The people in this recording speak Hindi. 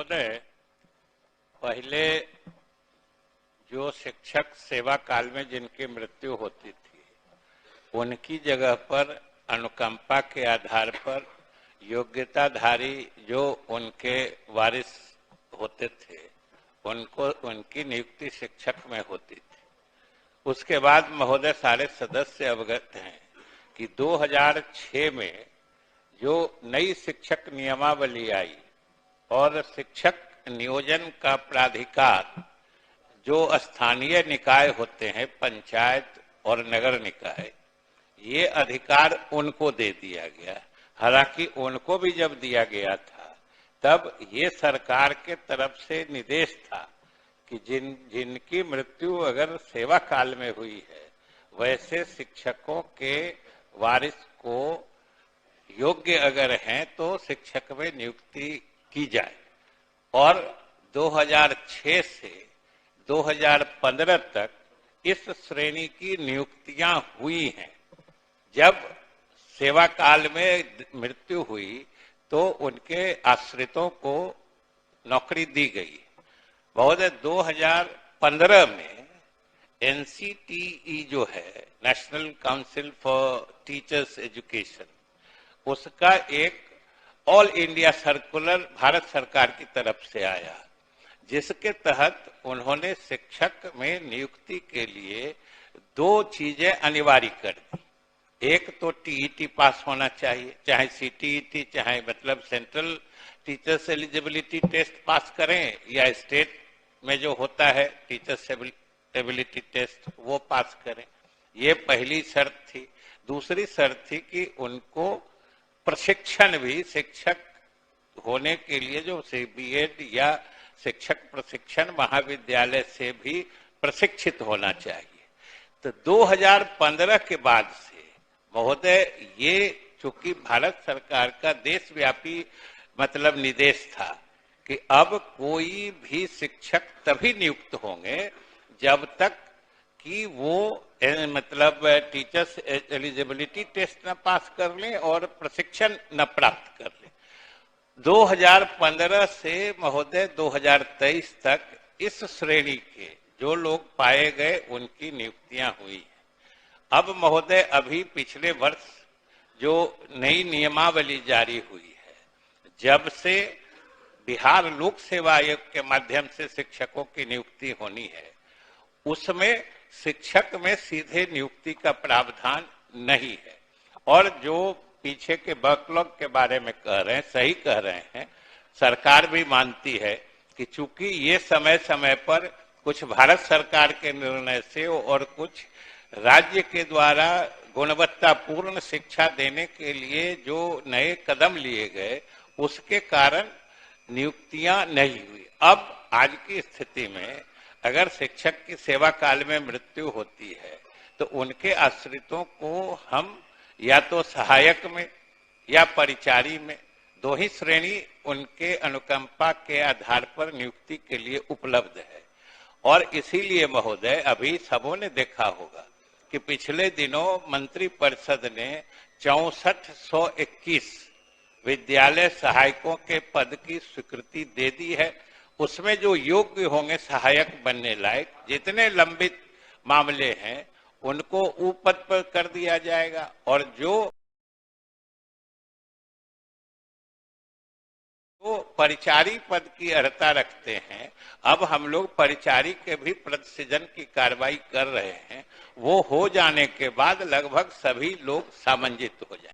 महोदय, पहले जो शिक्षक सेवा काल में जिनकी मृत्यु होती थी उनकी जगह पर अनुकंपा के आधार पर योग्यताधारी जो उनके वारिस होते थे उनको उनकी नियुक्ति शिक्षक में होती थी। उसके बाद महोदय सारे सदस्य अवगत हैं कि 2006 में जो नई शिक्षक नियमावली आई और शिक्षक नियोजन का प्राधिकार जो स्थानीय निकाय होते हैं, पंचायत और नगर निकाय, ये अधिकार उनको दे दिया गया। हालांकि उनको भी जब दिया गया था तब ये सरकार के तरफ से निर्देश था कि जिनकी मृत्यु अगर सेवा काल में हुई है वैसे शिक्षकों के वारिस को योग्य अगर हैं तो शिक्षक में नियुक्ति की जाए। और 2006 से 2015 तक इस श्रेणी की नियुक्तियां हुई हैं। जब सेवा काल में मृत्यु हुई तो उनके आश्रितों को नौकरी दी गई। महोदय 2015 में NCTE जो है, national council for teachers education, उसका एक ऑल इंडिया सर्कुलर भारत सरकार की तरफ से आया, जिसके तहत उन्होंने शिक्षक में नियुक्ति के लिए 2 चीजें अनिवार्य कर दी। एक तो TET पास होना चाहिए, चाहे CTET चाहे मतलब central teachers eligibility test pass करें या स्टेट में जो होता है टीचर्स एबिलिटी टेस्ट वो पास करें। ये पहली शर्त थी। दूसरी शर्त थी कि उनको प्रशिक्षण भी शिक्षक होने के लिए जो BEd या शिक्षक प्रशिक्षण महाविद्यालय से भी प्रशिक्षित होना चाहिए। तो 2015 के बाद से महोदय ये चूंकि भारत सरकार का देशव्यापी मतलब निर्देश था कि अब कोई भी शिक्षक तभी नियुक्त होंगे जब तक कि वो मतलब टीचर्स एलिजिबिलिटी टेस्ट न पास कर लें और प्रशिक्षण न प्राप्त कर लें। 2015 से महोदय 2023 तक इस श्रेणी के जो लोग पाए गए उनकी नियुक्तियां हुई हैं। अब महोदय अभी पिछले वर्ष जो नई नियमावली जारी हुई है, जब से बिहार लोक सेवा आयोग के माध्यम से शिक्षकों की नियुक्ति होनी है, उसमें शिक्षक में सीधे नियुक्ति का प्रावधान नहीं है। और जो पीछे के बैकलॉग के बारे में कह रहे हैं, सही कह रहे हैं, सरकार भी मानती है कि चूंकि ये समय समय पर कुछ भारत सरकार के निर्णय से और कुछ राज्य के द्वारा गुणवत्तापूर्ण शिक्षा देने के लिए जो नए कदम लिए गए उसके कारण नियुक्तियां नहीं हुई। अब आज की स्थिति में अगर शिक्षक की सेवा काल में मृत्यु होती है तो उनके आश्रितों को हम या तो सहायक में या परिचारी में 2 ही श्रेणी उनके अनुकंपा के आधार पर नियुक्ति के लिए उपलब्ध है। और इसीलिए महोदय अभी सबों ने देखा होगा कि पिछले दिनों मंत्रिपरिषद ने 6421 विद्यालय सहायकों के पद की स्वीकृति दे दी है। उसमें जो योग्य होंगे सहायक बनने लायक, जितने लंबित मामले हैं उनको उपद पर कर दिया जाएगा। और जो परिचारी पद की अर्हता रखते हैं, अब हम लोग परिचारी के भी पद सृजन की कार्रवाई कर रहे हैं। वो हो जाने के बाद लगभग सभी लोग सामंजित हो जाएंगे।